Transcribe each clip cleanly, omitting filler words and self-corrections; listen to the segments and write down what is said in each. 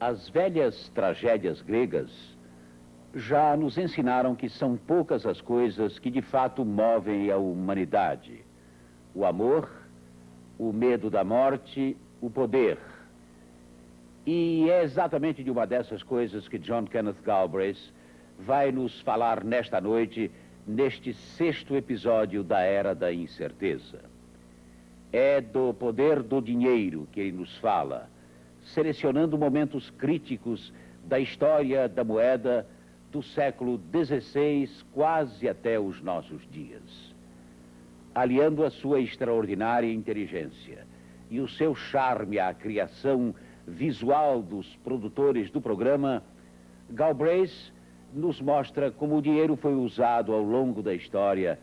As velhas tragédias gregas já nos ensinaram que são poucas as coisas que de fato movem a humanidade. O amor, o medo da morte, o poder. E é exatamente de uma dessas coisas que John Kenneth Galbraith vai nos falar nesta noite, neste 6º episódio da Era da Incerteza. É do poder do dinheiro que ele nos fala, selecionando momentos críticos da história da moeda do século XVI, quase até os nossos dias. Aliando a sua extraordinária inteligência e o seu charme à criação visual dos produtores do programa, Galbraith nos mostra como o dinheiro foi usado ao longo da história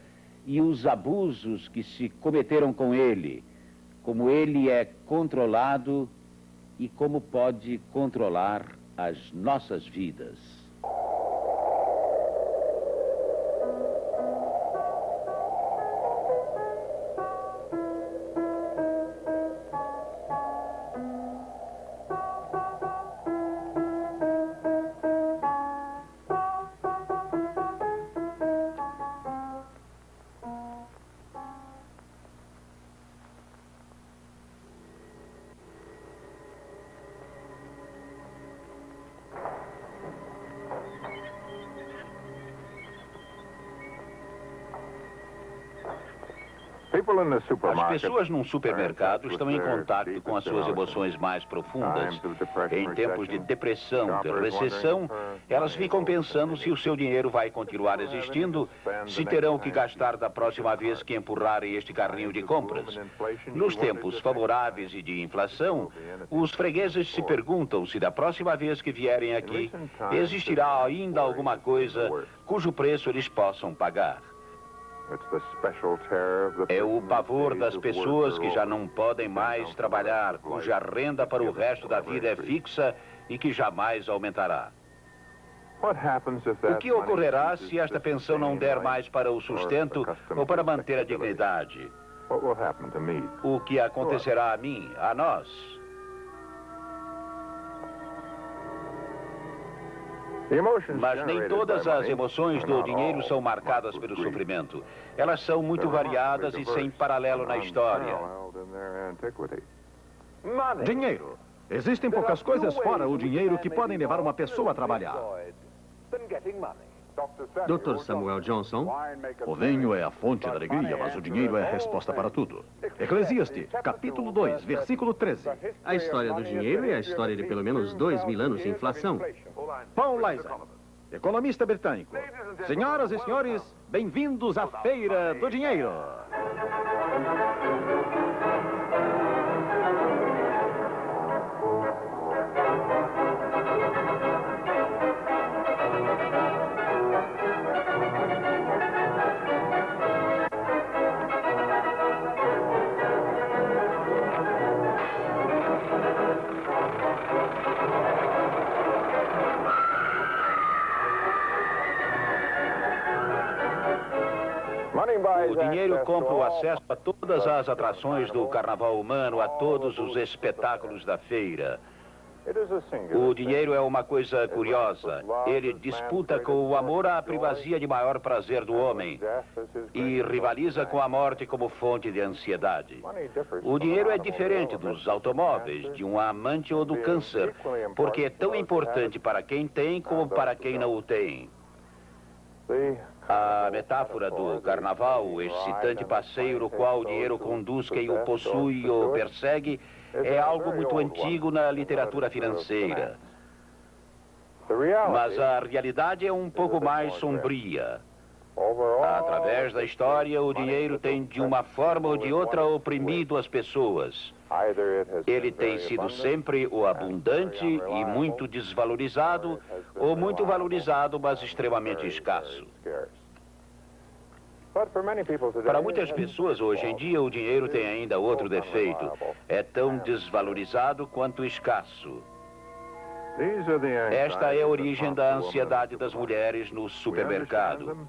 e os abusos que se cometeram com ele, como ele é controlado e como pode controlar as nossas vidas. As pessoas num supermercado estão em contato com as suas emoções mais profundas. Em tempos de depressão, de recessão, elas ficam pensando se o seu dinheiro vai continuar existindo, se terão que gastar da próxima vez que empurrarem este carrinho de compras. Nos tempos favoráveis e de inflação, os fregueses se perguntam se da próxima vez que vierem aqui, existirá ainda alguma coisa cujo preço eles possam pagar. É o pavor das pessoas que já não podem mais trabalhar, cuja renda para o resto da vida é fixa e que jamais aumentará. O que ocorrerá se esta pensão não der mais para o sustento ou para manter a dignidade? O que acontecerá a mim, a nós? Mas nem todas as emoções do dinheiro são marcadas pelo sofrimento. Elas são muito variadas e sem paralelo na história. Dinheiro. Existem poucas coisas fora o dinheiro que podem levar uma pessoa a trabalhar. Dr. Samuel Johnson. O vinho é a fonte da alegria, mas o dinheiro é a resposta para tudo. Eclesiastes, capítulo 2, versículo 13. A história do dinheiro é a história de pelo menos 2.000 anos de inflação. Paul Lysa, economista britânico. Senhoras e senhores, bem-vindos à Feira do Dinheiro. O dinheiro compra o acesso a todas as atrações do carnaval humano, a todos os espetáculos da feira. O dinheiro é uma coisa curiosa. Ele disputa com o amor a primazia de maior prazer do homem e rivaliza com a morte como fonte de ansiedade. O dinheiro é diferente dos automóveis, de um amante ou do câncer, porque é tão importante para quem tem como para quem não o tem. A metáfora do carnaval, o excitante passeio no qual o dinheiro conduz quem o possui e o persegue, é algo muito antigo na literatura financeira. Mas a realidade é um pouco mais sombria. Através da história, o dinheiro tem de uma forma ou de outra oprimido as pessoas. Ele tem sido sempre o abundante e muito desvalorizado, ou muito valorizado, mas extremamente escasso. Para muitas pessoas, hoje em dia, o dinheiro tem ainda outro defeito. É tão desvalorizado quanto escasso. Esta é a origem da ansiedade das mulheres no supermercado.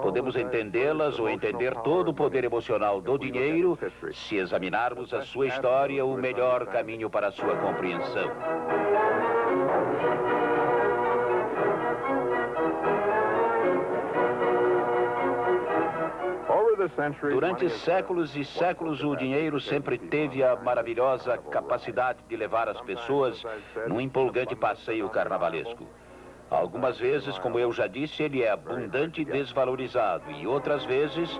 Podemos entendê-las ou entender todo o poder emocional do dinheiro se examinarmos a sua história, o melhor caminho para a sua compreensão. Durante séculos e séculos, o dinheiro sempre teve a maravilhosa capacidade de levar as pessoas num empolgante passeio carnavalesco. Algumas vezes, como eu já disse, ele é abundante e desvalorizado, e outras vezes,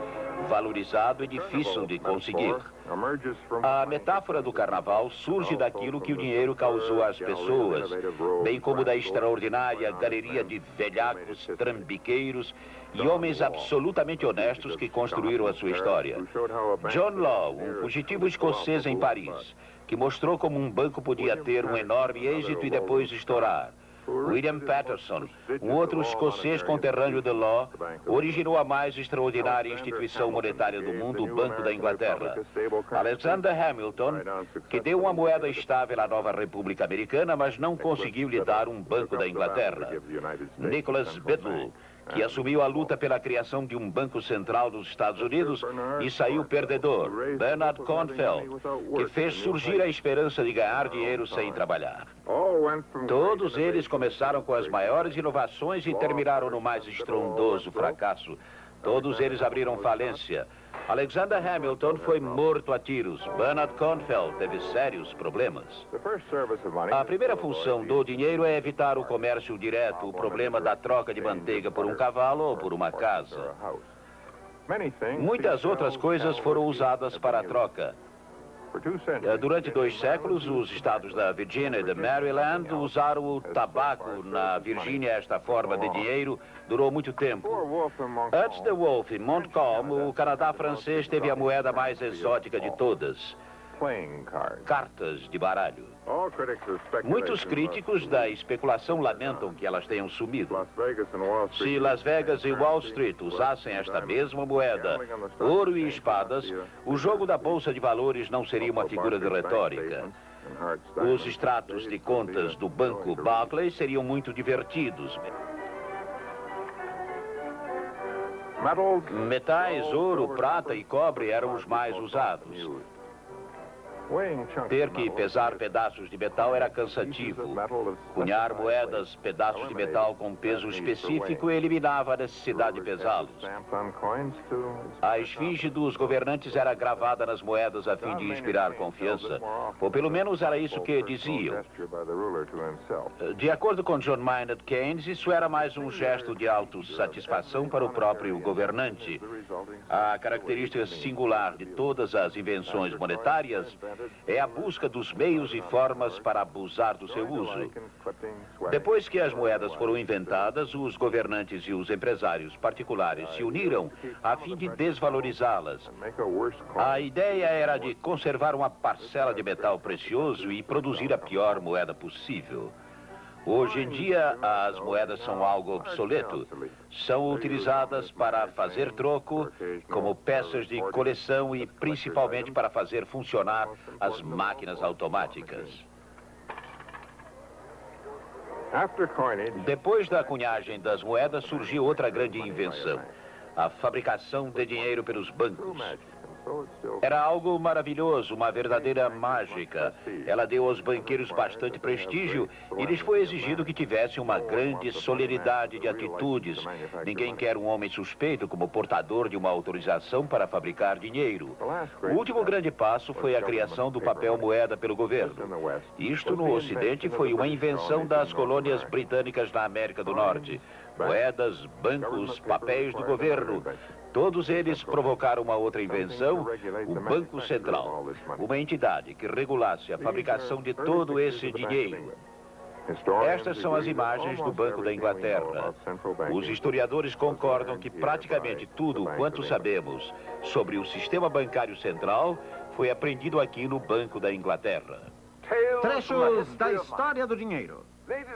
valorizado e difícil de conseguir. A metáfora do carnaval surge daquilo que o dinheiro causou às pessoas, bem como da extraordinária galeria de velhacos, trambiqueiros e homens absolutamente honestos que construíram a sua história. John Law, um fugitivo escocês em Paris, que mostrou como um banco podia ter um enorme êxito e depois estourar. William Patterson, um outro escocês conterrâneo de Law, originou a mais extraordinária instituição monetária do mundo, o Banco da Inglaterra. Alexander Hamilton, que deu uma moeda estável à nova República Americana, mas não conseguiu lhe dar um Banco da Inglaterra. Nicholas Biddle, que assumiu a luta pela criação de um banco central dos Estados Unidos e saiu perdedor. Bernard Cornfeld, que fez surgir a esperança de ganhar dinheiro sem trabalhar. Todos eles começaram com as maiores inovações e terminaram no mais estrondoso fracasso. Todos eles abriram falência. Alexander Hamilton foi morto a tiros. Bernard Cornfeld teve sérios problemas. A primeira função do dinheiro é evitar o comércio direto, o problema da troca de manteiga por um cavalo ou por uma casa. Muitas outras coisas foram usadas para a troca. Durante 2 séculos, os estados da Virgínia e da Maryland usaram o tabaco. Na Virgínia, esta forma de dinheiro durou muito tempo. Antes de Wolfe e Montcalm, o Canadá francês teve a moeda mais exótica de todas: cartas de baralho. Muitos críticos da especulação lamentam que elas tenham sumido. Se Las Vegas e Wall Street usassem esta mesma moeda, ouro e espadas, o jogo da Bolsa de Valores não seria uma figura de retórica. Os extratos de contas do Banco Barclays seriam muito divertidos. Metais, ouro, prata e cobre eram os mais usados. Ter que pesar pedaços de metal era cansativo. Cunhar moedas, pedaços de metal com peso específico, eliminava a necessidade de pesá-los. A esfinge dos governantes era gravada nas moedas a fim de inspirar confiança. Ou pelo menos era isso que diziam. De acordo com John Maynard Keynes, isso era mais um gesto de autossatisfação para o próprio governante. A característica singular de todas as invenções monetárias é a busca dos meios e formas para abusar do seu uso. Depois que as moedas foram inventadas, os governantes e os empresários particulares se uniram a fim de desvalorizá-las. A ideia era de conservar uma parcela de metal precioso e produzir a pior moeda possível. Hoje em dia, as moedas são algo obsoleto. São utilizadas para fazer troco, como peças de coleção e principalmente para fazer funcionar as máquinas automáticas. Depois da cunhagem das moedas, surgiu outra grande invenção: a fabricação de dinheiro pelos bancos. Era algo maravilhoso, uma verdadeira mágica. Ela deu aos banqueiros bastante prestígio e lhes foi exigido que tivessem uma grande solenidade de atitudes. Ninguém quer um homem suspeito como portador de uma autorização para fabricar dinheiro. O último grande passo foi a criação do papel moeda pelo governo. Isto no Ocidente foi uma invenção das colônias britânicas na América do Norte. Moedas, bancos, papéis do governo. Todos eles provocaram uma outra invenção, o Banco Central, uma entidade que regulasse a fabricação de todo esse dinheiro. Estas são as imagens do Banco da Inglaterra. Os historiadores concordam que praticamente tudo quanto sabemos sobre o sistema bancário central foi aprendido aqui no Banco da Inglaterra. Trechos da história do dinheiro.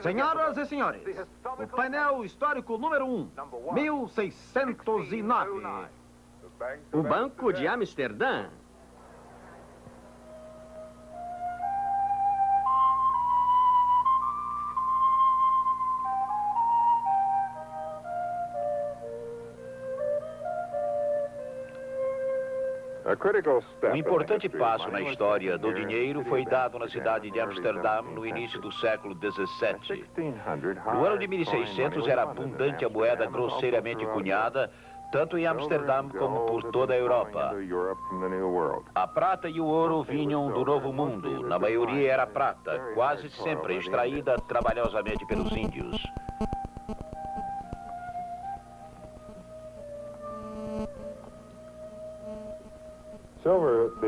Senhoras e senhores, o painel histórico número 1, 1609. O Banco de Amsterdã. Um importante passo na história do dinheiro foi dado na cidade de Amsterdã no início do século XVII. No ano de 1600 era abundante a moeda grosseiramente cunhada, tanto em Amsterdã como por toda a Europa. A prata e o ouro vinham do Novo Mundo. Na maioria era prata, quase sempre extraída trabalhosamente pelos índios.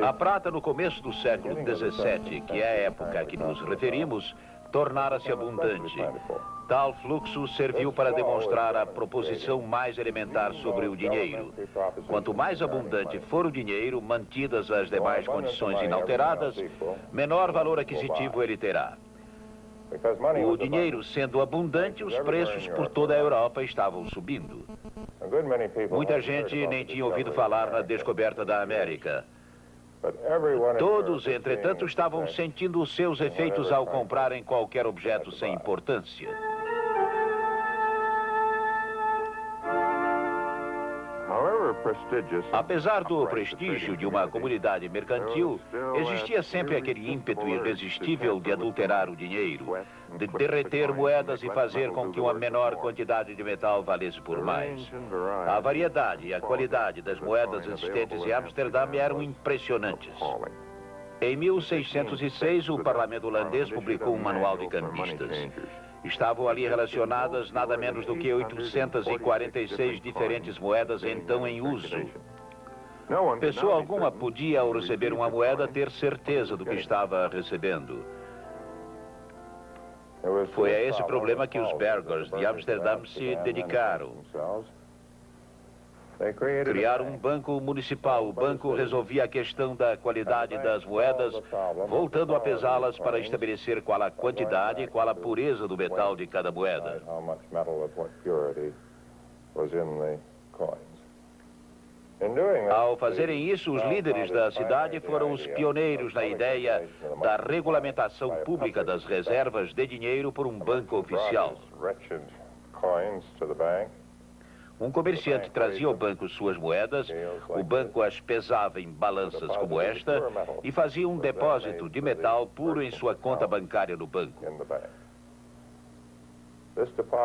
A prata no começo do século XVII, que é a época a que nos referimos, tornara-se abundante. Tal fluxo serviu para demonstrar a proposição mais elementar sobre o dinheiro. Quanto mais abundante for o dinheiro, mantidas as demais condições inalteradas, menor valor aquisitivo ele terá. O dinheiro sendo abundante, os preços por toda a Europa estavam subindo. Muita gente nem tinha ouvido falar na descoberta da América. Todos, entretanto, estavam sentindo os seus efeitos ao comprarem qualquer objeto sem importância. Apesar do prestígio de uma comunidade mercantil, existia sempre aquele ímpeto irresistível de adulterar o dinheiro, de derreter moedas e fazer com que uma menor quantidade de metal valesse por mais. A variedade e a qualidade das moedas existentes em Amsterdã eram impressionantes. Em 1606, o parlamento holandês publicou um manual de cambistas. Estavam ali relacionadas nada menos do que 846 diferentes moedas então em uso. Pessoa alguma podia, ao receber uma moeda, ter certeza do que estava recebendo. Foi a esse problema que os burghers de Amsterdã se dedicaram. Criaram um banco municipal. O banco resolvia a questão da qualidade das moedas, voltando a pesá-las para estabelecer qual a quantidade e qual a pureza do metal de cada moeda. Ao fazerem isso, os líderes da cidade foram os pioneiros na ideia da regulamentação pública das reservas de dinheiro por um banco oficial. Um comerciante trazia ao banco suas moedas, o banco as pesava em balanças como esta e fazia um depósito de metal puro em sua conta bancária no banco.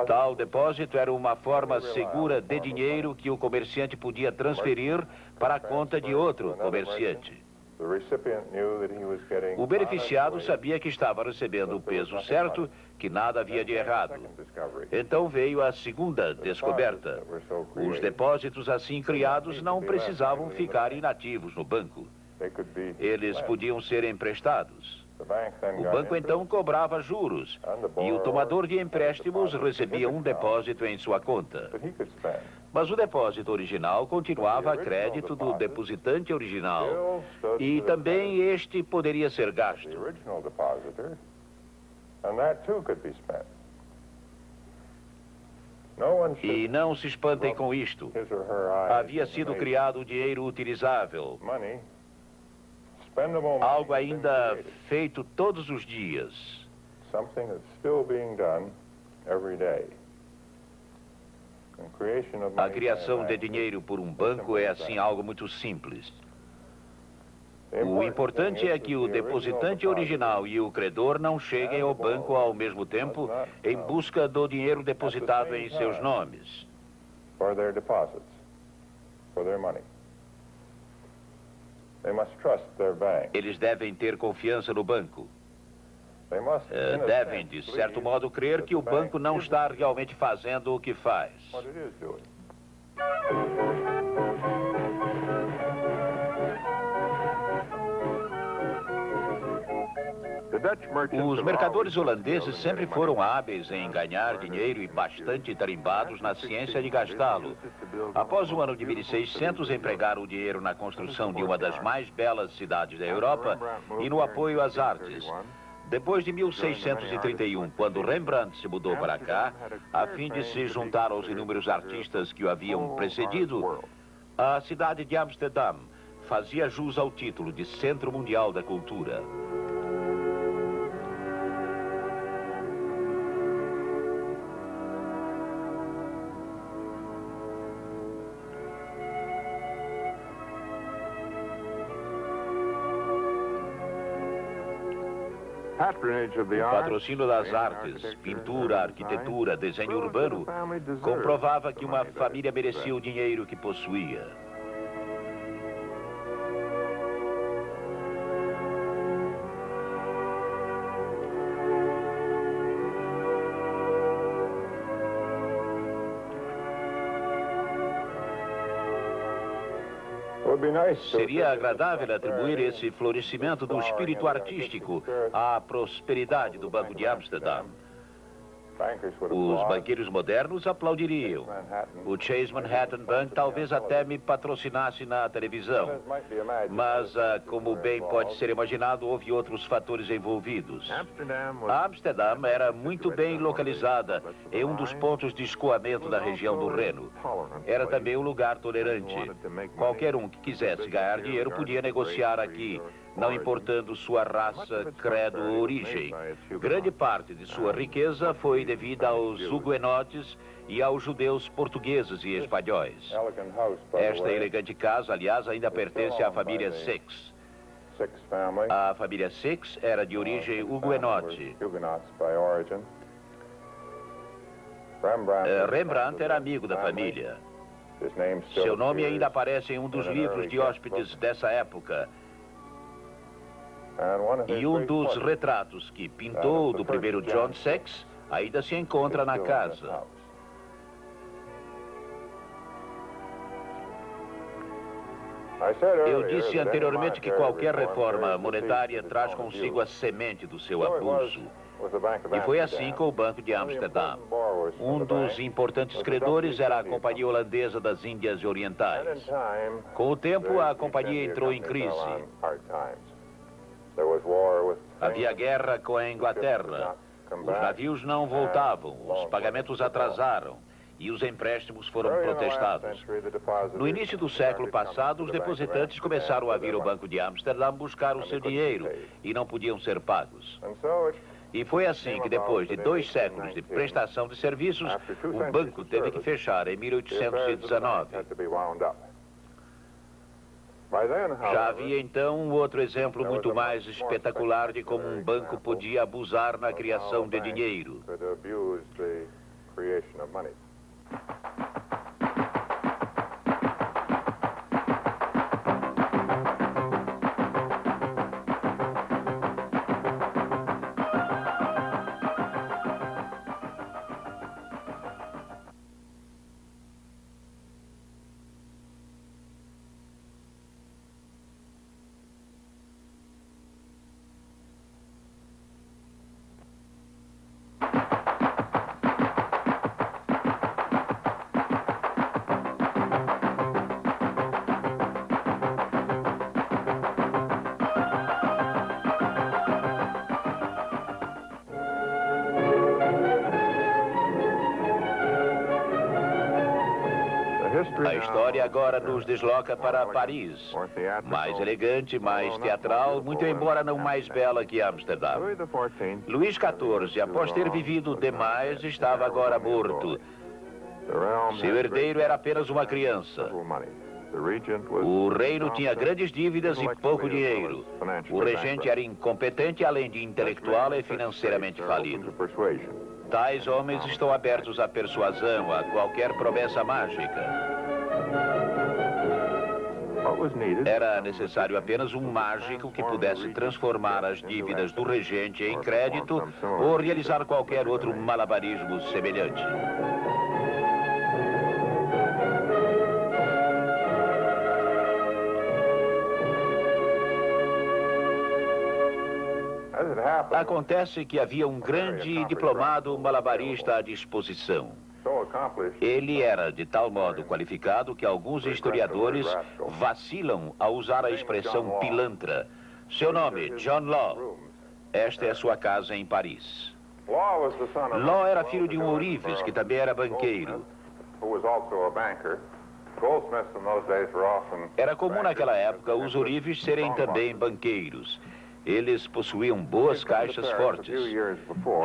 Tal depósito era uma forma segura de dinheiro que o comerciante podia transferir para a conta de outro comerciante. O beneficiado sabia que estava recebendo o peso certo, que nada havia de errado. Então veio a segunda descoberta. Os depósitos assim criados não precisavam ficar inativos no banco. Eles podiam ser emprestados. O banco então cobrava juros e o tomador de empréstimos recebia um depósito em sua conta. Mas o depósito original continuava a crédito do depositante original e também este poderia ser gasto. E não se espantem com isto. Havia sido criado o dinheiro utilizável, algo ainda feito todos os dias. A criação de dinheiro por um banco é assim algo muito simples. O importante é que o depositante original e o credor não cheguem ao banco ao mesmo tempo em busca do dinheiro depositado em seus nomes. Eles devem ter confiança no banco. Devem, de certo modo, crer que o banco não está realmente fazendo o que faz. Os mercadores holandeses sempre foram hábeis em ganhar dinheiro e bastante tarimbados na ciência de gastá-lo. Após o ano de 1600, empregaram o dinheiro na construção de uma das mais belas cidades da Europa e no apoio às artes. Depois de 1631, quando Rembrandt se mudou para cá, a fim de se juntar aos inúmeros artistas que o haviam precedido, a cidade de Amsterdã fazia jus ao título de Centro Mundial da Cultura. O patrocínio das artes, pintura, arquitetura, desenho urbano, comprovava que uma família merecia o dinheiro que possuía. Seria agradável atribuir esse florescimento do espírito artístico à prosperidade do Banco de Amsterdã. Os banqueiros modernos aplaudiriam. O Chase Manhattan Bank talvez até me patrocinasse na televisão. Mas, como bem pode ser imaginado, houve outros fatores envolvidos. Amsterdã era muito bem localizada em um dos pontos de escoamento da região do Reno. Era também um lugar tolerante. Qualquer um que quisesse ganhar dinheiro podia negociar aqui, não importando sua raça, credo ou origem. Grande parte de sua riqueza foi devida aos huguenotes e aos judeus portugueses e espanhóis. Esta elegante casa, aliás, ainda pertence à família Six. A família Six era de origem huguenote. Rembrandt era amigo da família. Seu nome ainda aparece em um dos livros de hóspedes dessa época. E um dos retratos que pintou do primeiro John Six ainda se encontra na casa. Eu disse anteriormente que qualquer reforma monetária traz consigo a semente do seu abuso. E foi assim com o Banco de Amsterdã. Um dos importantes credores era a Companhia Holandesa das Índias Orientais. Com o tempo, a companhia entrou em crise. Havia guerra com a Inglaterra. Os navios não voltavam, os pagamentos atrasaram e os empréstimos foram protestados. No início do século passado, os depositantes começaram a vir ao Banco de Amsterdã buscar o seu dinheiro e não podiam ser pagos. E foi assim que, depois de 2 séculos de prestação de serviços, o banco teve que fechar em 1819. Já havia então um outro exemplo muito mais espetacular de como um banco podia abusar na criação de dinheiro. A história agora nos desloca para Paris, mais elegante, mais teatral, muito embora não mais bela que Amsterdã. Luís XIV, após ter vivido demais, estava agora morto. Seu herdeiro era apenas uma criança. O reino tinha grandes dívidas e pouco dinheiro. O regente era incompetente, além de intelectual e financeiramente falido. Tais homens estão abertos à persuasão, a qualquer promessa mágica. Era necessário apenas um mágico que pudesse transformar as dívidas do regente em crédito ou realizar qualquer outro malabarismo semelhante. Acontece que havia um grande diplomado malabarista à disposição. Ele era de tal modo qualificado que alguns historiadores vacilam ao usar a expressão pilantra. Seu nome, John Law. Esta é a sua casa em Paris. Law era filho de um ourives, que também era banqueiro. Era comum naquela época os ourives serem também banqueiros. Eles possuíam boas caixas fortes.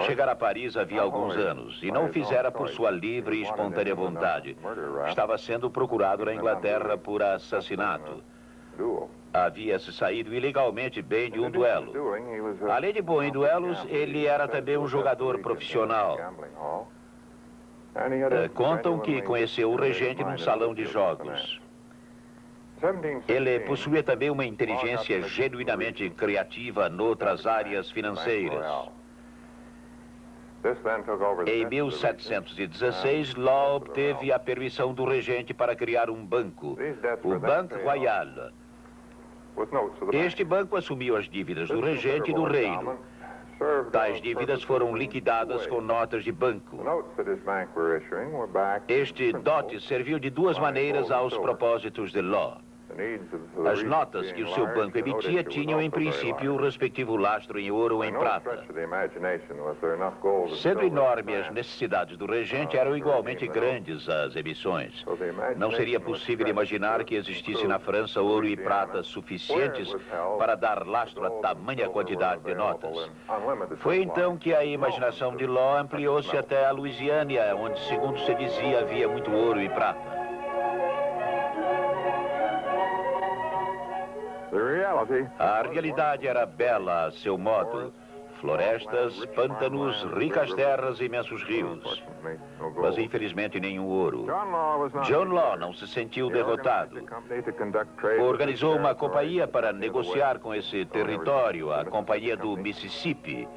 Chegar a Paris havia alguns anos e não o fizera por sua livre e espontânea vontade. Estava sendo procurado na Inglaterra por assassinato. Havia se saído ilegalmente bem de um duelo. Além de bom em duelos, ele era também um jogador profissional. Contam que conheceu o regente num salão de jogos. Ele possuía também uma inteligência genuinamente criativa noutras áreas financeiras. Em 1716, Law obteve a permissão do regente para criar um banco, o Banque Royal. Este banco assumiu as dívidas do regente e do reino. Tais dívidas foram liquidadas com notas de banco. Este dote serviu de duas maneiras aos propósitos de Law. As notas que o seu banco emitia tinham, em princípio, o respectivo lastro em ouro ou em prata. Sendo enormes as necessidades do regente, eram igualmente grandes as emissões. Não seria possível imaginar que existisse na França ouro e prata suficientes para dar lastro a tamanha quantidade de notas. Foi então que a imaginação de Law ampliou-se até a Louisiana, onde, segundo se dizia, havia muito ouro e prata. A realidade era bela a seu modo. Florestas, pântanos, ricas terras e imensos rios. Mas, infelizmente, nenhum ouro. John Law não se sentiu derrotado. Organizou uma companhia para negociar com esse território, a Companhia do Mississippi.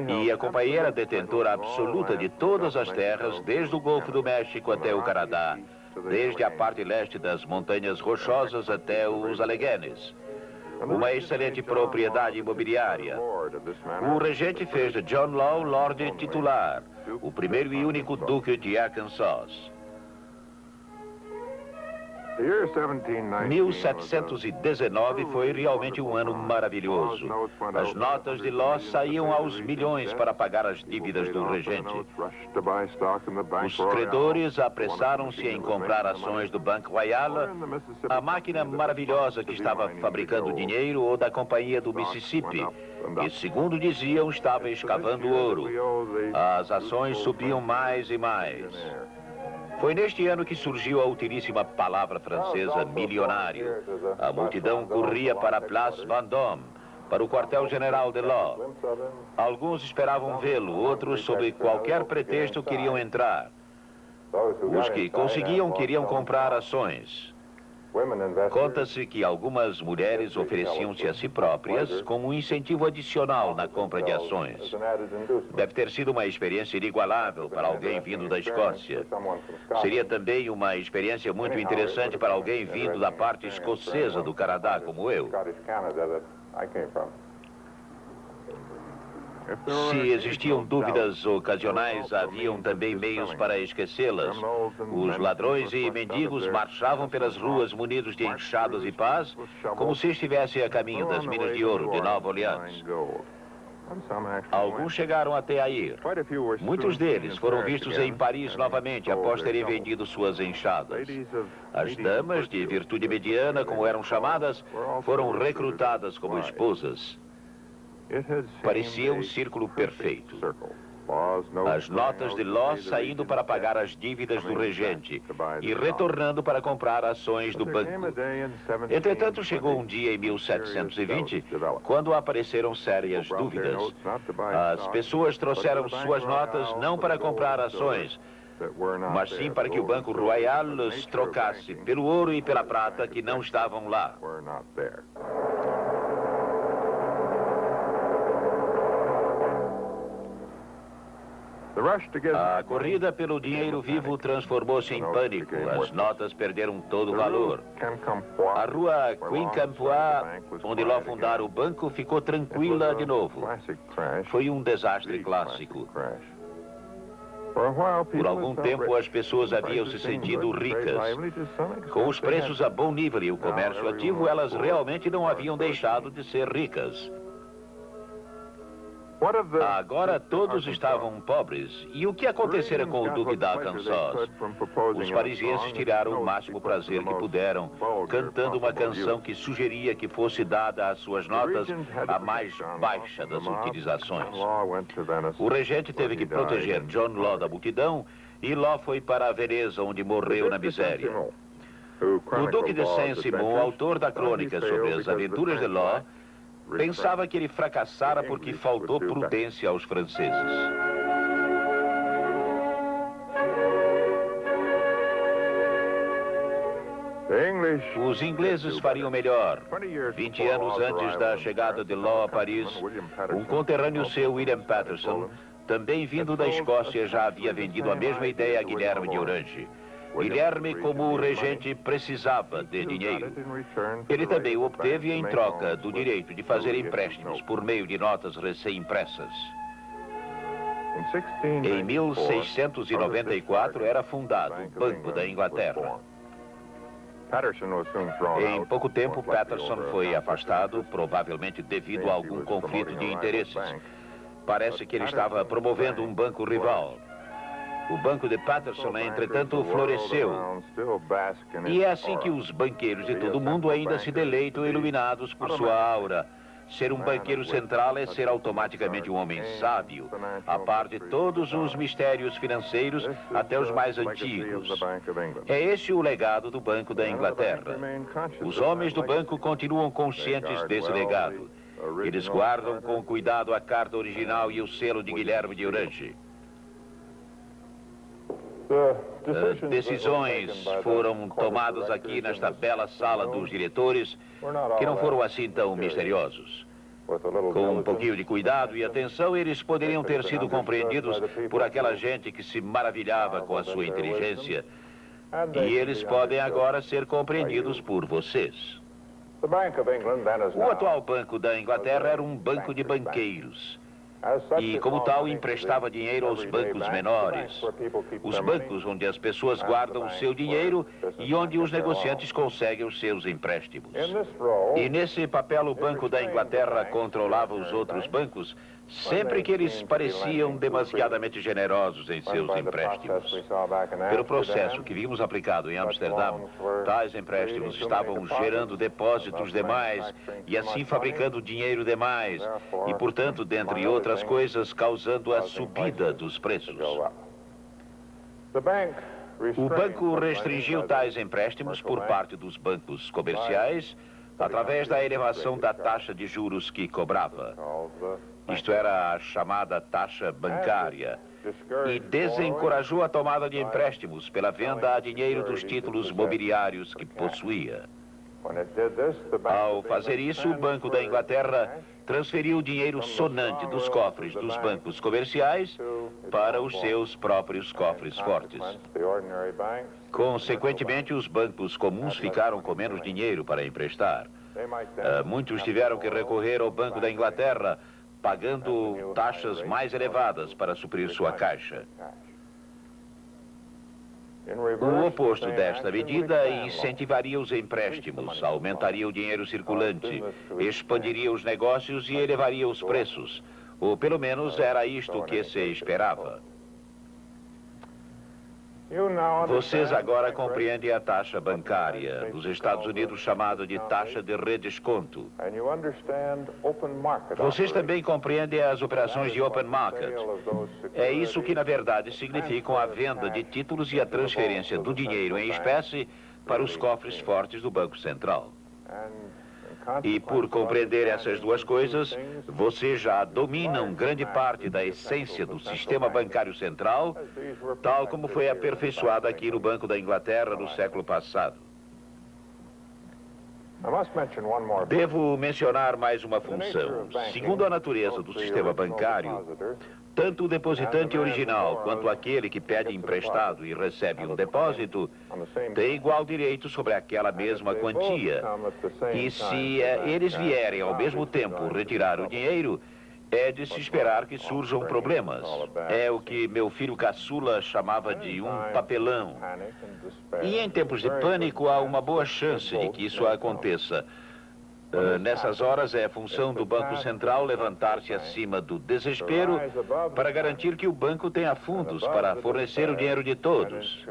E a companhia era detentora absoluta de todas as terras, desde o Golfo do México até o Canadá, desde a parte leste das Montanhas Rochosas até os Alleghenies. Uma excelente propriedade imobiliária. O regente fez de John Law Lorde titular, o primeiro e único Duque de Arkansas. 1719 foi realmente um ano maravilhoso. As notas de Law saíam aos milhões para pagar as dívidas do regente. Os credores apressaram-se em comprar ações do Banque Royal, a máquina maravilhosa que estava fabricando dinheiro, ou da Companhia do Mississippi, e, segundo diziam, estava escavando ouro. As ações subiam mais e mais. Foi neste ano que surgiu a utilíssima palavra francesa milionário. A multidão corria para a Place Vendôme, para o quartel-general de Law. Alguns esperavam vê-lo, outros, sob qualquer pretexto, queriam entrar. Os que conseguiam queriam comprar ações. Conta-se que algumas mulheres ofereciam-se a si próprias como um incentivo adicional na compra de ações. Deve ter sido uma experiência inigualável para alguém vindo da Escócia. Seria também uma experiência muito interessante para alguém vindo da parte escocesa do Canadá, como eu. Se existiam dúvidas ocasionais, haviam também meios para esquecê-las. Os ladrões e mendigos marchavam pelas ruas munidos de enxadas e pás, como se estivessem a caminho das minas de ouro de Nova Orleans. Alguns chegaram até a ir. Muitos deles foram vistos em Paris novamente, após terem vendido suas enxadas. As damas de virtude mediana, como eram chamadas, foram recrutadas como esposas. Parecia um círculo perfeito. As notas de Law saindo para pagar as dívidas do regente e retornando para comprar ações do banco. Entretanto, chegou um dia em 1720, quando apareceram sérias dúvidas. As pessoas trouxeram suas notas não para comprar ações, mas sim para que o Banco Royal os trocasse pelo ouro e pela prata que não estavam lá. A corrida pelo dinheiro vivo transformou-se em pânico. As notas perderam todo o valor. A rua Quincampoix, onde Law fundara o banco, ficou tranquila de novo. Foi um desastre clássico. Por algum tempo, as pessoas haviam se sentido ricas. Com os preços a bom nível e o comércio ativo, elas realmente não haviam deixado de ser ricas. Agora todos estavam pobres. E o que acontecera com o Duque de Arkansas? Os parisienses tiraram o máximo prazer que puderam, cantando uma canção que sugeria que fosse dada às suas notas a mais baixa das utilizações. O regente teve que proteger John Law da multidão, e Law foi para a Veneza, onde morreu na miséria. O Duque de Saint-Simon, autor da crônica sobre as aventuras de Law, pensava que ele fracassara porque faltou prudência aos franceses. Os ingleses fariam melhor. 20 anos antes da chegada de Law a Paris, um conterrâneo seu, William Patterson, também vindo da Escócia, já havia vendido a mesma ideia a Guilherme de Orange. Guilherme, como regente, precisava de dinheiro. Ele também o obteve em troca do direito de fazer empréstimos por meio de notas recém-impressas. Em 1694 era fundado o Banco da Inglaterra. Em pouco tempo, Patterson foi afastado, provavelmente devido a algum conflito de interesses. Parece que ele estava promovendo um banco rival. O banco de Patterson, entretanto, floresceu. E é assim que os banqueiros de todo o mundo ainda se deleitam iluminados por sua aura. Ser um banqueiro central é ser automaticamente um homem sábio, a par de todos os mistérios financeiros, até os mais antigos. É esse o legado do Banco da Inglaterra. Os homens do banco continuam conscientes desse legado. Eles guardam com cuidado a carta original e o selo de Guilherme de Orange. Decisões foram tomadas aqui nesta bela sala dos diretores, que não foram assim tão misteriosos. Com um pouquinho de cuidado e atenção, eles poderiam ter sido compreendidos por aquela gente que se maravilhava com a sua inteligência. E eles podem agora ser compreendidos por vocês. O atual Banco da Inglaterra era um banco de banqueiros. E, como tal, emprestava dinheiro aos bancos menores. Os bancos onde as pessoas guardam o seu dinheiro e onde os negociantes conseguem os seus empréstimos. E nesse papel, o Banco da Inglaterra controlava os outros bancos sempre que eles pareciam demasiadamente generosos em seus empréstimos. Pelo processo que vimos aplicado em Amsterdã, tais empréstimos estavam gerando depósitos demais e assim fabricando dinheiro demais e, portanto, dentre outras coisas, causando a subida dos preços. O banco restringiu tais empréstimos por parte dos bancos comerciais através da elevação da taxa de juros que cobrava. Isto era a chamada taxa bancária, e desencorajou a tomada de empréstimos pela venda a dinheiro dos títulos mobiliários que possuía. Ao fazer isso, o Banco da Inglaterra transferiu o dinheiro sonante dos cofres dos bancos comerciais para os seus próprios cofres fortes. Consequentemente, os bancos comuns ficaram com menos dinheiro para emprestar. Muitos tiveram que recorrer ao Banco da Inglaterra, pagando taxas mais elevadas para suprir sua caixa. O oposto desta medida incentivaria os empréstimos, aumentaria o dinheiro circulante, expandiria os negócios e elevaria os preços. Ou pelo menos era isto que se esperava. Vocês agora compreendem a taxa bancária, nos Estados Unidos chamada de taxa de redesconto. Vocês também compreendem as operações de open market. É isso que, na verdade, significam a venda de títulos e a transferência do dinheiro em espécie para os cofres fortes do Banco Central. E por compreender essas duas coisas, vocês já dominam grande parte da essência do sistema bancário central, tal como foi aperfeiçoado aqui no Banco da Inglaterra no século passado. Devo mencionar mais uma função. Segundo a natureza do sistema bancário, tanto o depositante original quanto aquele que pede emprestado e recebe um depósito tem igual direito sobre aquela mesma quantia. E se eles vierem ao mesmo tempo retirar o dinheiro, é de se esperar que surjam problemas. É o que meu filho caçula chamava de um papelão. E em tempos de pânico, há uma boa chance de que isso aconteça. Nessas horas, é função do Banco Central levantar-se acima do desespero para garantir que o banco tenha fundos para fornecer o dinheiro de todos.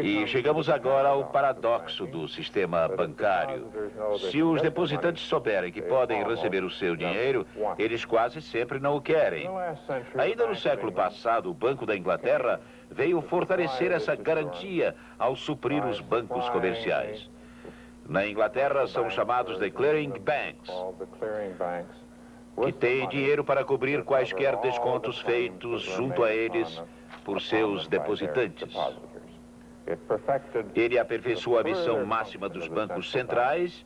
E chegamos agora ao paradoxo do sistema bancário. Se os depositantes souberem que podem receber o seu dinheiro, eles quase sempre não o querem. Ainda no século passado, o Banco da Inglaterra veio fortalecer essa garantia ao suprir os bancos comerciais. Na Inglaterra são chamados de clearing banks, que têm dinheiro para cobrir quaisquer descontos feitos junto a eles por seus depositantes. Ele aperfeiçoa a missão máxima dos bancos centrais,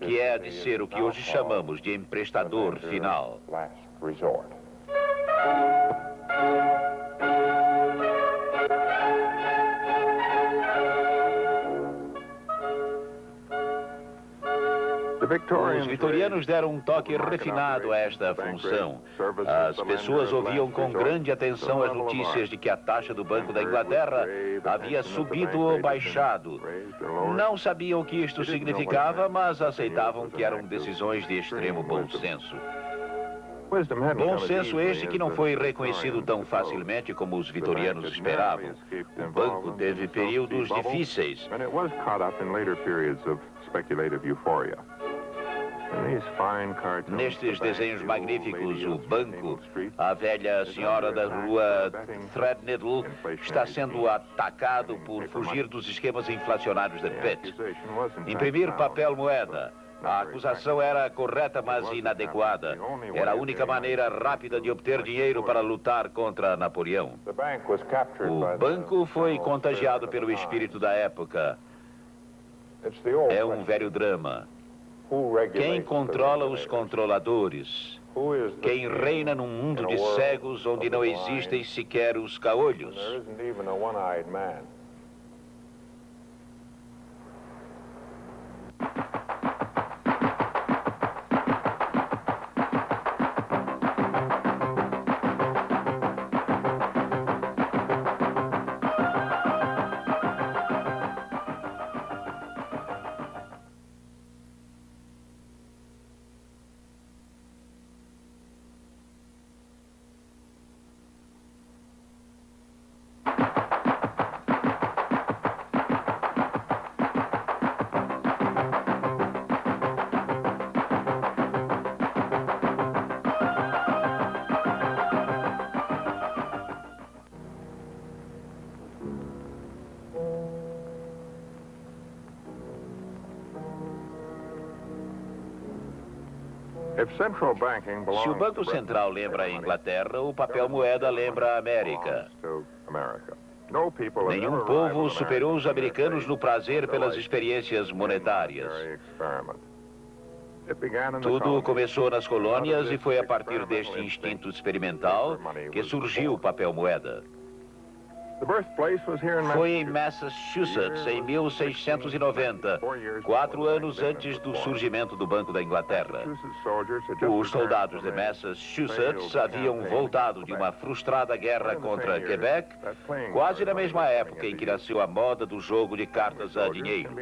que é a de ser o que hoje chamamos de emprestador final. Os vitorianos deram um toque refinado a esta função. As pessoas ouviam com grande atenção as notícias de que a taxa do Banco da Inglaterra havia subido ou baixado. Não sabiam o que isto significava, mas aceitavam que eram decisões de extremo bom senso. Bom senso este que não foi reconhecido tão facilmente como os vitorianos esperavam. O banco teve períodos difíceis. Nestes desenhos magníficos, o banco, a velha senhora da rua Threadneedle, está sendo atacado por fugir dos esquemas inflacionários de Pitt. Imprimir papel moeda. A acusação era correta, mas inadequada. Era a única maneira rápida de obter dinheiro para lutar contra Napoleão. O banco foi contagiado pelo espírito da época. É um velho drama. Quem controla os controladores? Quem reina num mundo de cegos onde não existem sequer os caolhos? Se o Banco Central lembra a Inglaterra, o papel moeda lembra a América. Nenhum povo superou os americanos no prazer pelas experiências monetárias. Tudo começou nas colônias e foi a partir deste instinto experimental que surgiu o papel moeda. Foi em Massachusetts, em 1690, 4 anos antes do surgimento do Banco da Inglaterra. Os soldados de Massachusetts haviam voltado de uma frustrada guerra contra Quebec, quase na mesma época em que nasceu a moda do jogo de cartas a dinheiro.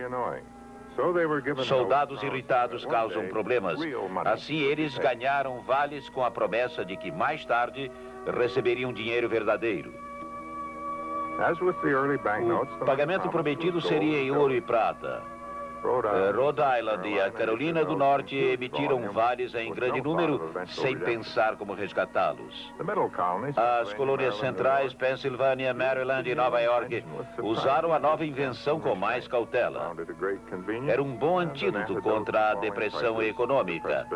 Soldados irritados causam problemas. Assim, eles ganharam vales com a promessa de que mais tarde receberiam dinheiro verdadeiro. O pagamento prometido seria em ouro e prata. Rhode Island e a Carolina do Norte emitiram vales em grande número, sem pensar como resgatá-los. As colônias centrais, Pensilvânia, Maryland e Nova York, usaram a nova invenção com mais cautela. Era um bom antídoto contra a depressão econômica.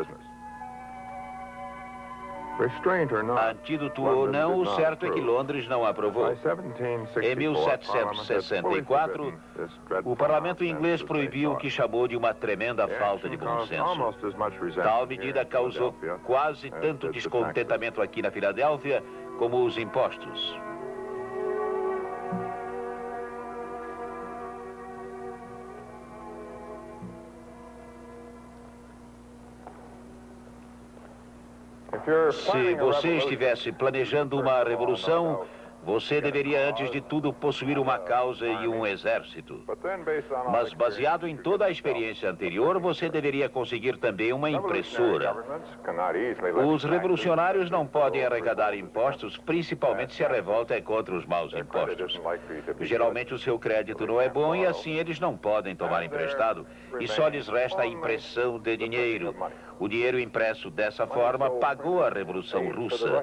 Antídoto ou não, o certo é que Londres não aprovou. Em 1764, o parlamento inglês proibiu o que chamou de uma tremenda falta de bom senso. Tal medida causou quase tanto descontentamento aqui na Filadélfia como os impostos. Se você estivesse planejando uma revolução, Você deveria, antes de tudo, possuir uma causa e um exército. Mas, baseado em toda a experiência anterior, você deveria conseguir também uma impressora. Os revolucionários não podem arrecadar impostos, principalmente se a revolta é contra os maus impostos. Geralmente o seu crédito não é bom e assim eles não podem tomar emprestado e só lhes resta a impressão de dinheiro. O dinheiro impresso dessa forma pagou a Revolução Russa.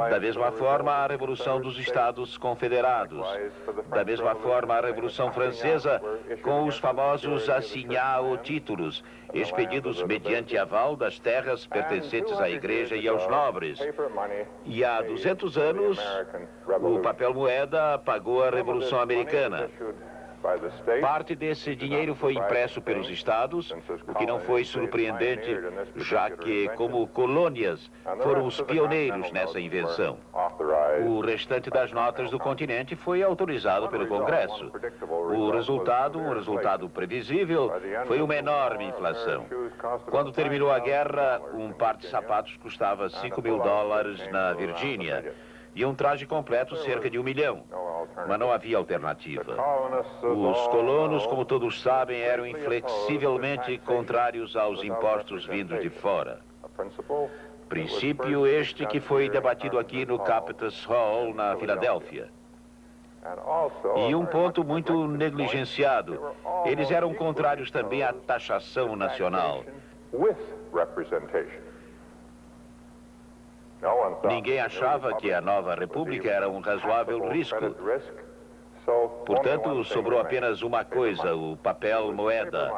Da mesma forma, a Revolução dos Estados Confederados. Da mesma forma, a Revolução Francesa, com os famosos assignats-títulos, expedidos mediante aval das terras pertencentes à Igreja e aos nobres. E há 200 anos, o papel moeda pagou a Revolução Americana. Parte desse dinheiro foi impresso pelos estados, o que não foi surpreendente, já que, como colônias, foram os pioneiros nessa invenção. O restante das notas do continente foi autorizado pelo Congresso. O resultado, um resultado previsível, foi uma enorme inflação. Quando terminou a guerra, um par de sapatos custava $5.000 na Virgínia. E um traje completo cerca de $1 milhão. Mas não havia alternativa. Os colonos, como todos sabem, eram inflexivelmente contrários aos impostos vindos de fora. Princípio este que foi debatido aqui no Capitol Hall, na Filadélfia. E um ponto muito negligenciado, eles eram contrários também à taxação nacional. Ninguém achava que a nova república era um razoável risco. Portanto, sobrou apenas uma coisa, o papel moeda.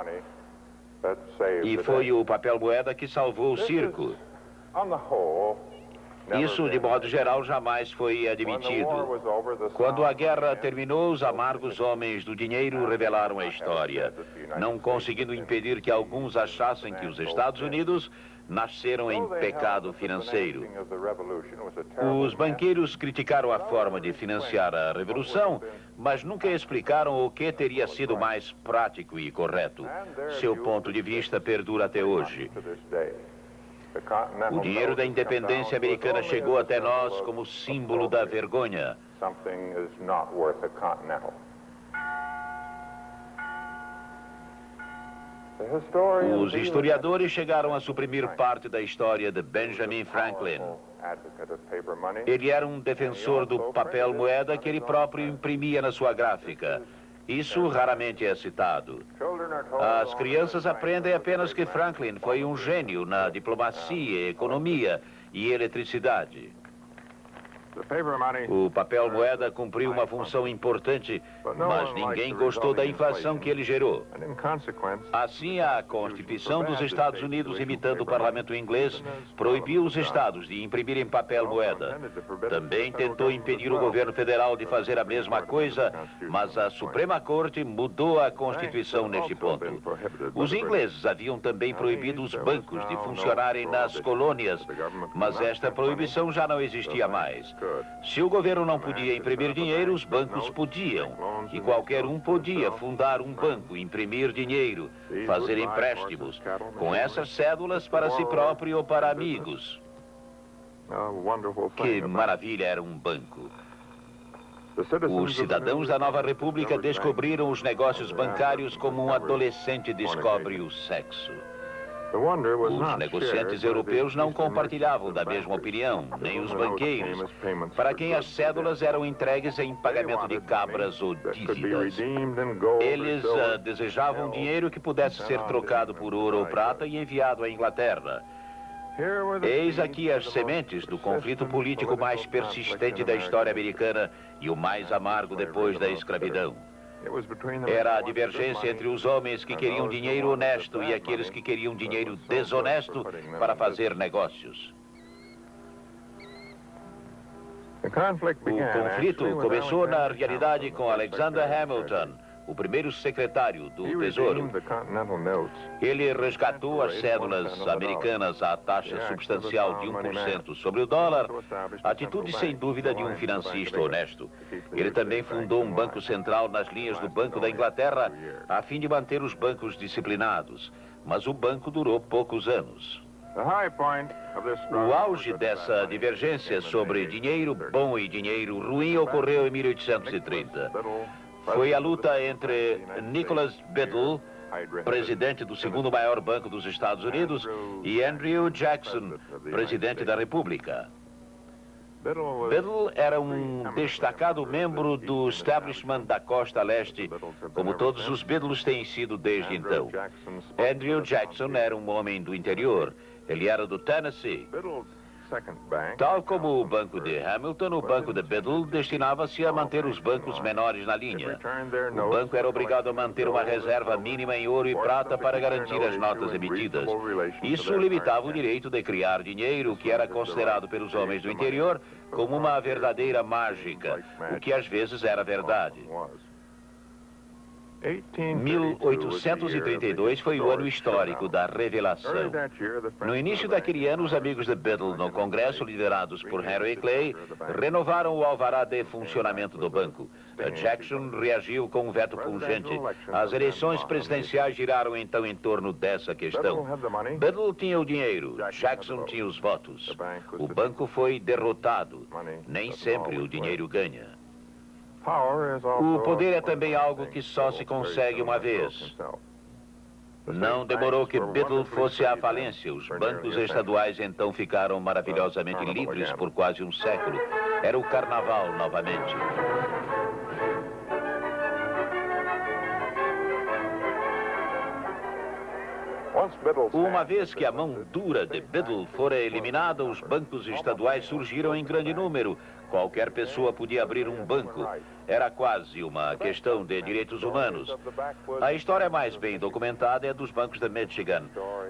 E foi o papel moeda que salvou o circo. Isso, de modo geral, jamais foi admitido. Quando a guerra terminou, os amargos homens do dinheiro revelaram a história, não conseguindo impedir que alguns achassem que os Estados Unidos nasceram em pecado financeiro. Os banqueiros criticaram a forma de financiar a Revolução, mas nunca explicaram o que teria sido mais prático e correto. Seu ponto de vista perdura até hoje. O dinheiro da independência americana chegou até nós como símbolo da vergonha. Os historiadores chegaram a suprimir parte da história de Benjamin Franklin. Ele era um defensor do papel moeda que ele próprio imprimia na sua gráfica. Isso raramente é citado. As crianças aprendem apenas que Franklin foi um gênio na diplomacia, economia e eletricidade. O papel moeda cumpriu uma função importante, mas ninguém gostou da inflação que ele gerou. Assim, a Constituição dos Estados Unidos, imitando o parlamento inglês, proibiu os estados de imprimirem papel moeda. Também tentou impedir o governo federal de fazer a mesma coisa, mas a Suprema Corte mudou a Constituição neste ponto. Os ingleses haviam também proibido os bancos de funcionarem nas colônias, mas esta proibição já não existia mais. Se o governo não podia imprimir dinheiro, os bancos podiam. E qualquer um podia fundar um banco, imprimir dinheiro, fazer empréstimos, com essas cédulas para si próprio ou para amigos. Que maravilha era um banco. Os cidadãos da nova república descobriram os negócios bancários como um adolescente descobre o sexo. Os negociantes europeus não compartilhavam da mesma opinião, nem os banqueiros, para quem as cédulas eram entregues em pagamento de cabras ou dívidas. Eles desejavam dinheiro que pudesse ser trocado por ouro ou prata e enviado à Inglaterra. Eis aqui as sementes do conflito político mais persistente da história americana e o mais amargo depois da escravidão. Era a divergência entre os homens que queriam dinheiro honesto e aqueles que queriam dinheiro desonesto para fazer negócios. O conflito começou na realidade com Alexander Hamilton, o primeiro secretário do Tesouro. Ele resgatou as cédulas americanas à taxa substancial de 1% sobre o dólar, atitude sem dúvida de um financista honesto. Ele também fundou um banco central nas linhas do Banco da Inglaterra, a fim de manter os bancos disciplinados, mas o banco durou poucos anos. O auge dessa divergência sobre dinheiro bom e dinheiro ruim ocorreu em 1830. Foi a luta entre Nicholas Biddle, presidente do segundo maior banco dos Estados Unidos, e Andrew Jackson, presidente da República. Biddle era um destacado membro do establishment da costa leste, como todos os Biddles têm sido desde então. Andrew Jackson era um homem do interior. Ele era do Tennessee. Tal como o Banco de Hamilton, o Banco de Biddle destinava-se a manter os bancos menores na linha. O banco era obrigado a manter uma reserva mínima em ouro e prata para garantir as notas emitidas. Isso limitava o direito de criar dinheiro, que era considerado pelos homens do interior como uma verdadeira mágica, o que às vezes era verdade. 1832 foi o ano histórico da revelação. No início daquele ano, os amigos de Biddle no Congresso, liderados por Henry Clay, renovaram o alvará de funcionamento do banco. Jackson reagiu com um veto pungente. As eleições presidenciais giraram então em torno dessa questão. Biddle tinha o dinheiro, Jackson tinha os votos. O banco foi derrotado. Nem sempre o dinheiro ganha. O poder é também algo que só se consegue uma vez. Não demorou que Biddle fosse à falência. Os bancos estaduais então ficaram maravilhosamente livres por quase um século. Era o carnaval novamente. Uma vez que a mão dura de Biddle fora eliminada, os bancos estaduais surgiram em grande número. Qualquer pessoa podia abrir um banco. Era quase uma questão de direitos humanos. A história mais bem documentada é dos bancos de Michigan.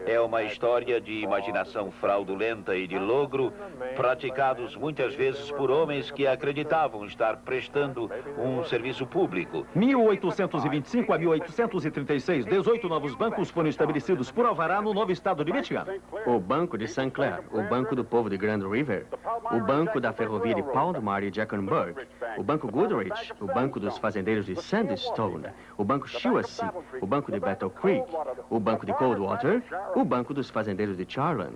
É uma história de imaginação fraudulenta e de logro, praticados muitas vezes por homens que acreditavam estar prestando um serviço público. 1825 a 1836, 18 novos bancos foram estabelecidos por alvará no novo estado de Michigan. O Banco de St. Clair, o Banco do Povo de Grand River, o Banco da Ferrovia de Palmar e Jackenburg, o Banco Goodrich, o Banco dos Fazendeiros de Sandstone, o Banco Shiawassee, o Banco de Battle Creek, o Banco de Coldwater, o Banco dos Fazendeiros de Charlan.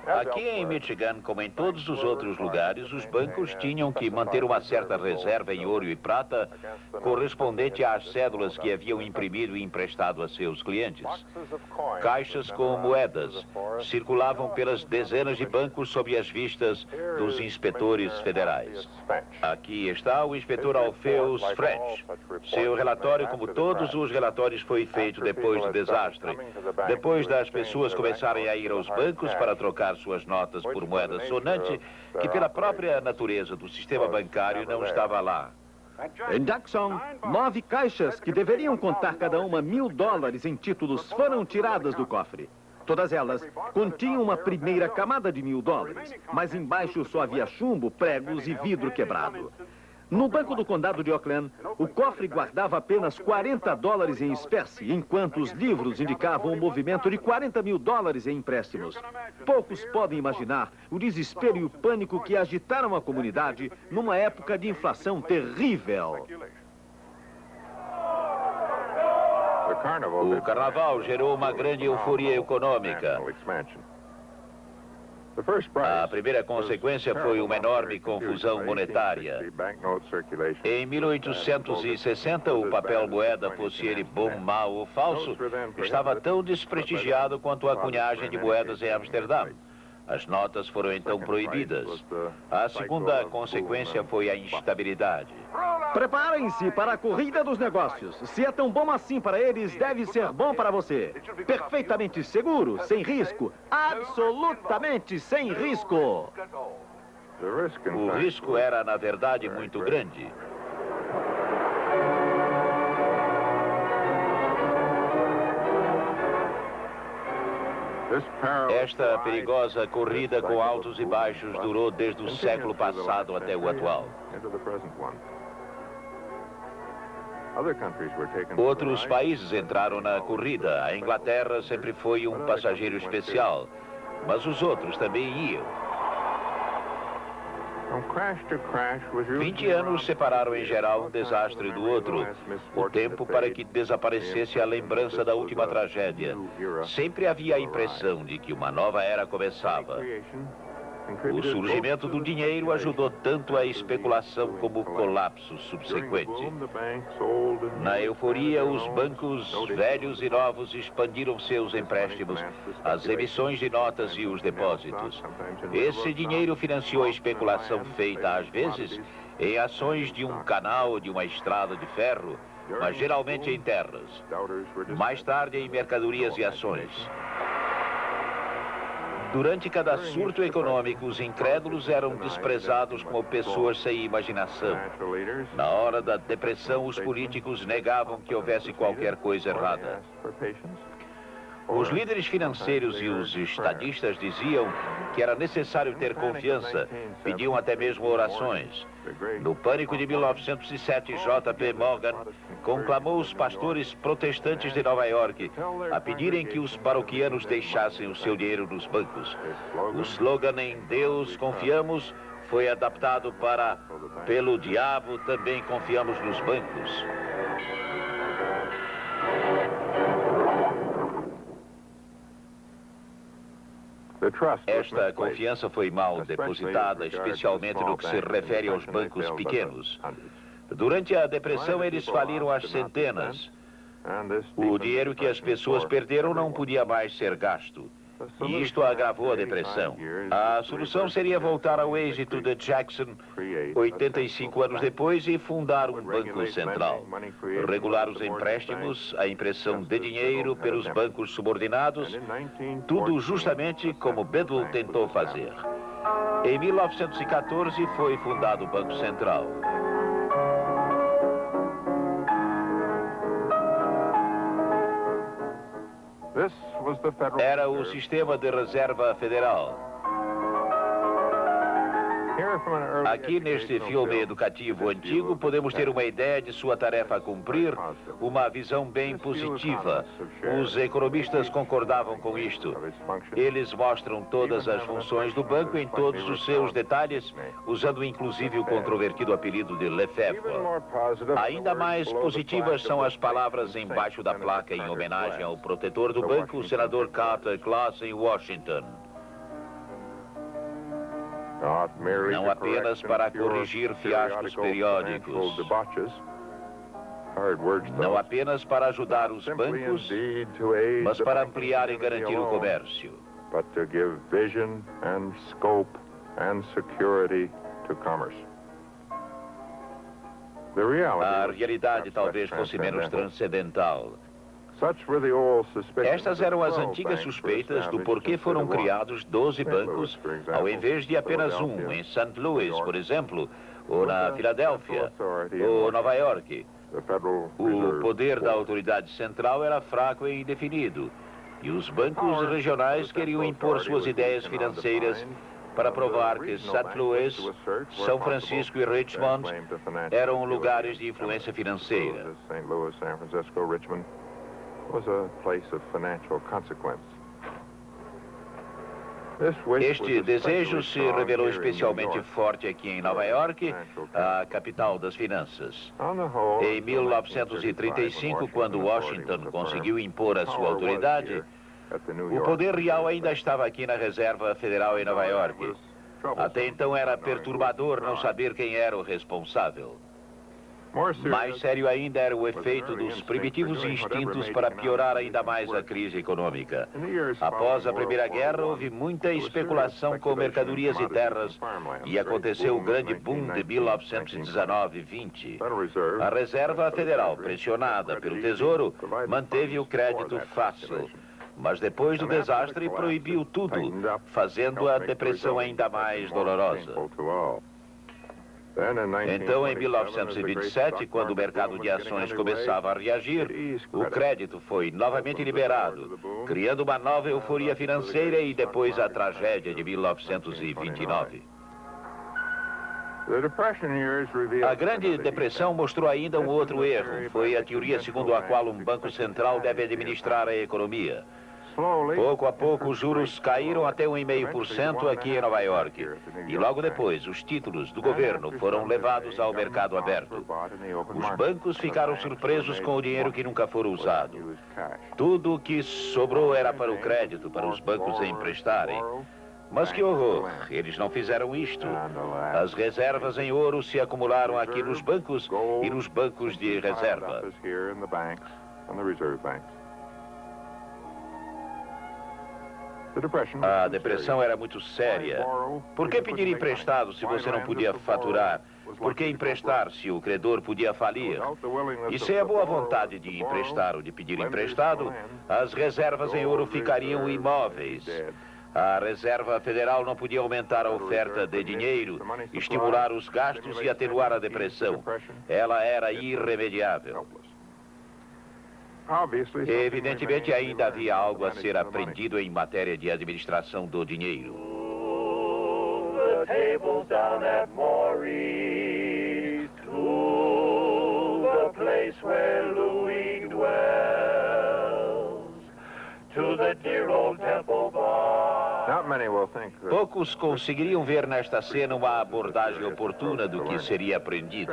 Aqui em Michigan, como em todos os outros lugares, os bancos tinham que manter uma certa reserva em ouro e prata correspondente às cédulas que haviam imprimido e emprestado a seus clientes. Caixas com moedas circulavam pelas dezenas de bancos sob as vistas dos inspetores federais. Aqui está o inspetor Alpheus Fretch. Seu relatório, como todos os relatórios, foi feito depois do desastre. Depois das pessoas começarem a ir aos bancos para trocar suas notas por moeda sonante, que pela própria natureza do sistema bancário não estava lá. Em Jackson, 9 caixas que deveriam contar cada uma $1.000 em títulos foram tiradas do cofre. Todas elas continham uma primeira camada de $1.000, mas embaixo só havia chumbo, pregos e vidro quebrado. No Banco do Condado de Oakland, o cofre guardava apenas $40 em espécie, enquanto os livros indicavam um movimento de $40.000 em empréstimos. Poucos podem imaginar o desespero e o pânico que agitaram a comunidade numa época de inflação terrível. O carnaval gerou uma grande euforia econômica. A primeira consequência foi uma enorme confusão monetária. Em 1860, o papel moeda, fosse ele bom, mau ou falso, estava tão desprestigiado quanto a cunhagem de moedas em Amsterdã. As notas foram então proibidas. A segunda consequência foi a instabilidade. Preparem-se para a corrida dos negócios. Se é tão bom assim para eles, deve ser bom para você. Perfeitamente seguro, sem risco. Absolutamente sem risco. O risco era, na verdade, muito grande. Esta perigosa corrida com altos e baixos durou desde o século passado até o atual. Outros países entraram na corrida. A Inglaterra sempre foi um passageiro especial, mas os outros também iam. 20 anos separaram em geral um desastre do outro. O tempo para que desaparecesse a lembrança da última tragédia. Sempre havia a impressão de que uma nova era começava. O surgimento do dinheiro ajudou tanto a especulação como o colapso subsequente. Na euforia, os bancos velhos e novos expandiram seus empréstimos, as emissões de notas e os depósitos. Esse dinheiro financiou a especulação feita, às vezes, em ações de um canal ou de uma estrada de ferro, mas geralmente em terras. Mais tarde, em mercadorias e ações. Durante cada surto econômico, os incrédulos eram desprezados como pessoas sem imaginação. Na hora da depressão, os políticos negavam que houvesse qualquer coisa errada. Os líderes financeiros e os estadistas diziam que era necessário ter confiança, pediam até mesmo orações. No pânico de 1907, J.P. Morgan conclamou os pastores protestantes de Nova York a pedirem que os paroquianos deixassem o seu dinheiro nos bancos. O slogan "Em Deus confiamos" foi adaptado para "Pelo diabo também confiamos nos bancos". Esta confiança foi mal depositada, especialmente no que se refere aos bancos pequenos. Durante a depressão, eles faliram às centenas. O dinheiro que as pessoas perderam não podia mais ser gasto. E isto agravou a depressão. A solução seria voltar ao êxito de Jackson 85 anos depois e fundar um banco central. Regular os empréstimos, a impressão de dinheiro pelos bancos subordinados, tudo justamente como Biddle tentou fazer. Em 1914 foi fundado o Banco Central. Era o sistema de reserva federal. Aqui neste filme educativo antigo podemos ter uma ideia de sua tarefa a cumprir, uma visão bem positiva. Os economistas concordavam com isto. Eles mostram todas as funções do banco em todos os seus detalhes, usando inclusive o controvertido apelido de Lefebvre. Ainda mais positivas são as palavras embaixo da placa em homenagem ao protetor do banco, o senador Carter Glass, em Washington. Não apenas para corrigir fiascos periódicos, não apenas para ajudar os bancos, mas para ampliar e garantir o comércio. A realidade talvez fosse menos transcendental. Estas eram as antigas suspeitas do porquê foram criados 12 bancos, ao invés de apenas um, em St. Louis, por exemplo, ou na Filadélfia, ou Nova York. O poder da autoridade central era fraco e indefinido, e os bancos regionais queriam impor suas ideias financeiras para provar que St. Louis, São Francisco e Richmond eram lugares de influência financeira. Este desejo se revelou especialmente forte aqui em Nova York, a capital das finanças. Em 1935, quando Washington conseguiu impor a sua autoridade, o poder real ainda estava aqui na Reserva Federal em Nova York. Até então era perturbador não saber quem era o responsável. Mais sério ainda era o efeito dos primitivos instintos para piorar ainda mais a crise econômica. Após a Primeira Guerra, houve muita especulação com mercadorias e terras e aconteceu o grande boom de 1919-20. A Reserva Federal, pressionada pelo Tesouro, manteve o crédito fácil. Mas depois do desastre, proibiu tudo, fazendo a depressão ainda mais dolorosa. Então, em 1927, quando o mercado de ações começava a reagir, o crédito foi novamente liberado, criando uma nova euforia financeira e depois a tragédia de 1929. A Grande Depressão mostrou ainda um outro erro. Foi a teoria segundo a qual um banco central deve administrar a economia. Pouco a pouco, os juros caíram até 1,5% aqui em Nova York. E logo depois, os títulos do governo foram levados ao mercado aberto. Os bancos ficaram surpresos com o dinheiro que nunca fora usado. Tudo o que sobrou era para o crédito, para os bancos emprestarem. Mas que horror, eles não fizeram isto. As reservas em ouro se acumularam aqui nos bancos e nos bancos de reserva. A depressão era muito séria. Por que pedir emprestado se você não podia faturar? Por que emprestar se o credor podia falir? E sem a boa vontade de emprestar ou de pedir emprestado, as reservas em ouro ficariam imóveis. A Reserva Federal não podia aumentar a oferta de dinheiro, estimular os gastos e atenuar a depressão. Ela era irremediável. Evidentemente, ainda havia algo a ser aprendido em matéria de administração do dinheiro. Poucos conseguiriam ver nesta cena uma abordagem oportuna do que seria aprendido.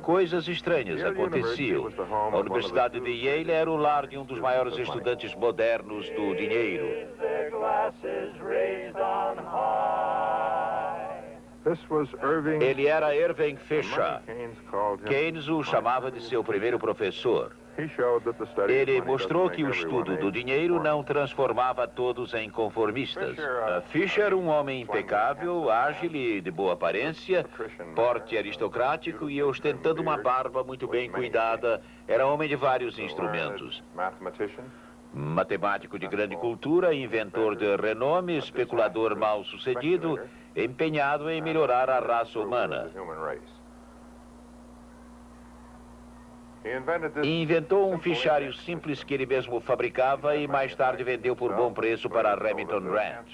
Coisas estranhas aconteciam. A Universidade de Yale era o lar de um dos maiores estudantes modernos do dinheiro. Ele era Irving Fisher. Keynes o chamava de seu primeiro professor. Ele mostrou que o estudo do dinheiro não transformava todos em conformistas. Fisher, um homem impecável, ágil e de boa aparência, porte aristocrático e ostentando uma barba muito bem cuidada, era homem de vários instrumentos. Matemático de grande cultura, inventor de renome, especulador mal-sucedido, empenhado em melhorar a raça humana. Inventou um fichário simples que ele mesmo fabricava e mais tarde vendeu por bom preço para Remington Rand.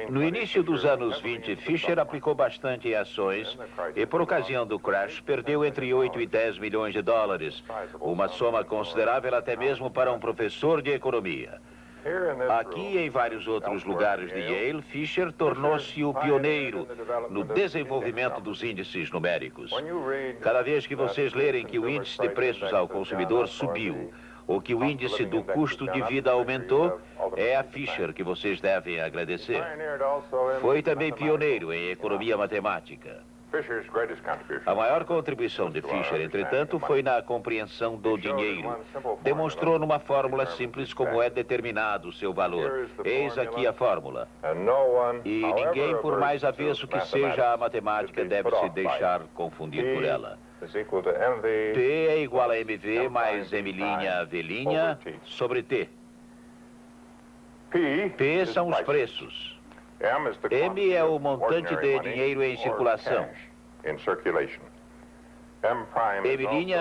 No início dos anos 20, Fisher aplicou bastante em ações e, por ocasião do crash, perdeu entre 8 e 10 milhões de dólares, uma soma considerável até mesmo para um professor de economia. Aqui e em vários outros lugares de Yale, Fisher tornou-se o pioneiro no desenvolvimento dos índices numéricos. Cada vez que vocês lerem que o índice de preços ao consumidor subiu, ou que o índice do custo de vida aumentou, é a Fisher que vocês devem agradecer. Foi também pioneiro em economia matemática. A maior contribuição de Fisher, entretanto, foi na compreensão do dinheiro. Demonstrou numa fórmula simples como é determinado o seu valor. Eis aqui a fórmula. E ninguém, por mais avesso que seja a matemática, deve se deixar confundir por ela. P é igual a MV mais M' V' sobre T. P são os preços. M é o montante de dinheiro em circulação. M'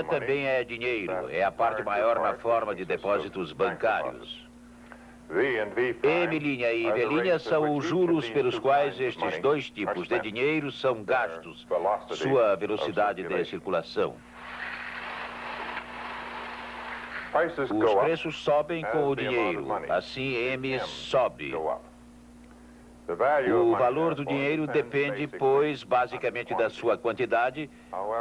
também é dinheiro, é a parte maior na forma de depósitos bancários. M' e V' são os juros pelos quais estes dois tipos de dinheiro são gastos, sua velocidade de circulação. Os preços sobem com o dinheiro, assim M sobe. O valor do dinheiro depende, pois, basicamente da sua quantidade,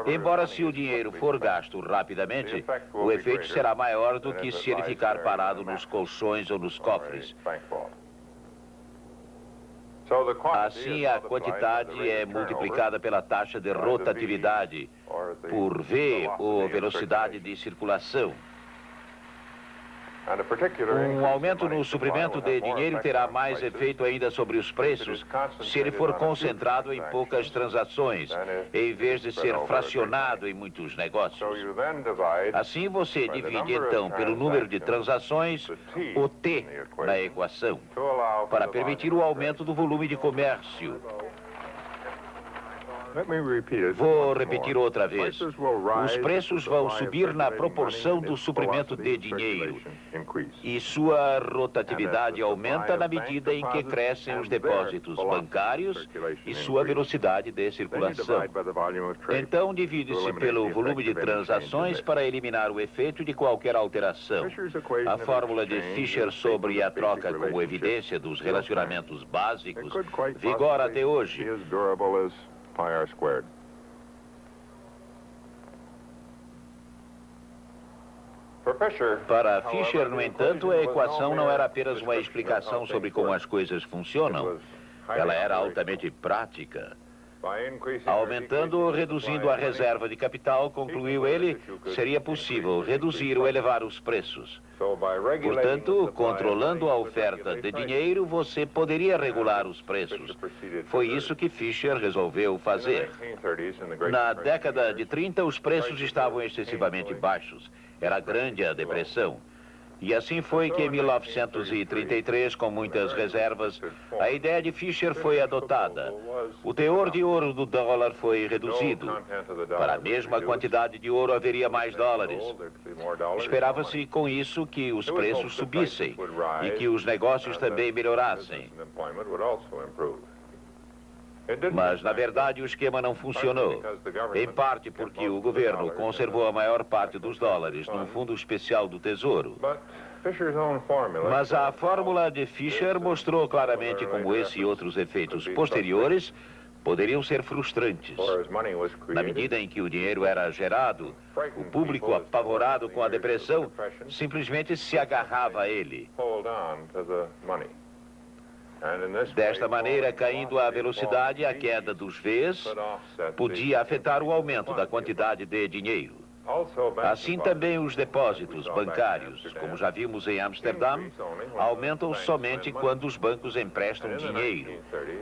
embora se o dinheiro for gasto rapidamente, o efeito será maior do que se ele ficar parado nos colchões ou nos cofres. Assim, a quantidade é multiplicada pela taxa de rotatividade, por V, ou velocidade de circulação. Um aumento no suprimento de dinheiro terá mais efeito ainda sobre os preços se ele for concentrado em poucas transações, em vez de ser fracionado em muitos negócios. Assim, você divide, então, pelo número de transações, o T na equação, para permitir o aumento do volume de comércio. Vou repetir outra vez. Os preços vão subir na proporção do suprimento de dinheiro. E sua rotatividade aumenta na medida em que crescem os depósitos bancários e sua velocidade de circulação. Então, divide-se pelo volume de transações para eliminar o efeito de qualquer alteração. A fórmula de Fisher sobre a troca como evidência dos relacionamentos básicos vigora até hoje. Para Fisher, no entanto, a equação não era apenas uma explicação sobre como as coisas funcionam. Ela era altamente prática. Aumentando ou reduzindo a reserva de capital, concluiu ele, seria possível reduzir ou elevar os preços. Portanto, controlando a oferta de dinheiro, você poderia regular os preços. Foi isso que Fisher resolveu fazer. Na década de 30, os preços estavam excessivamente baixos. Era grande a depressão. E assim foi que em 1933, com muitas reservas, a ideia de Fisher foi adotada. O teor de ouro do dólar foi reduzido. Para a mesma quantidade de ouro haveria mais dólares. Esperava-se com isso que os preços subissem e que os negócios também melhorassem. Mas, na verdade, o esquema não funcionou. Em parte porque o governo conservou a maior parte dos dólares num fundo especial do Tesouro. Mas a fórmula de Fisher mostrou claramente como esse e outros efeitos posteriores poderiam ser frustrantes. Na medida em que o dinheiro era gerado, o público, apavorado com a depressão, simplesmente se agarrava a ele. Desta maneira, caindo a velocidade, a queda dos Vs podia afetar o aumento da quantidade de dinheiro. Assim também os depósitos bancários, como já vimos em Amsterdã, aumentam somente quando os bancos emprestam dinheiro.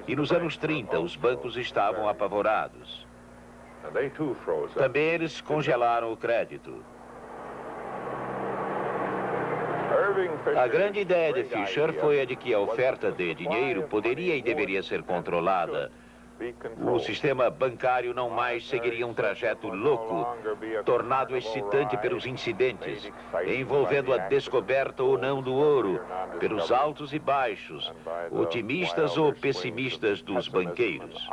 E nos anos 30, os bancos estavam apavorados. Também eles congelaram o crédito. A grande ideia de Fisher foi a de que a oferta de dinheiro poderia e deveria ser controlada. O sistema bancário não mais seguiria um trajeto louco, tornado excitante pelos incidentes, envolvendo a descoberta ou não do ouro, pelos altos e baixos, otimistas ou pessimistas dos banqueiros.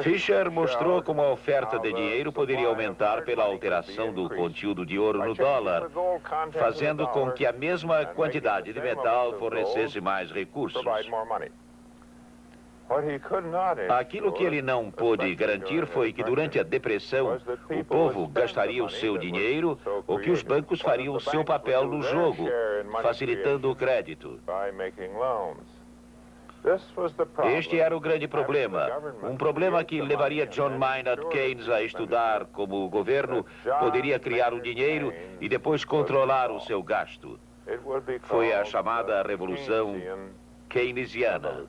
Fisher mostrou como a oferta de dinheiro poderia aumentar pela alteração do conteúdo de ouro no dólar, fazendo com que a mesma quantidade de metal fornecesse mais recursos. Aquilo que ele não pôde garantir foi que durante a depressão o povo gastaria o seu dinheiro ou que os bancos fariam o seu papel no jogo, facilitando o crédito. Este era o grande problema, um problema que levaria John Maynard Keynes a estudar como o governo poderia criar o dinheiro e depois controlar o seu gasto. Foi a chamada Revolução Keynesiana.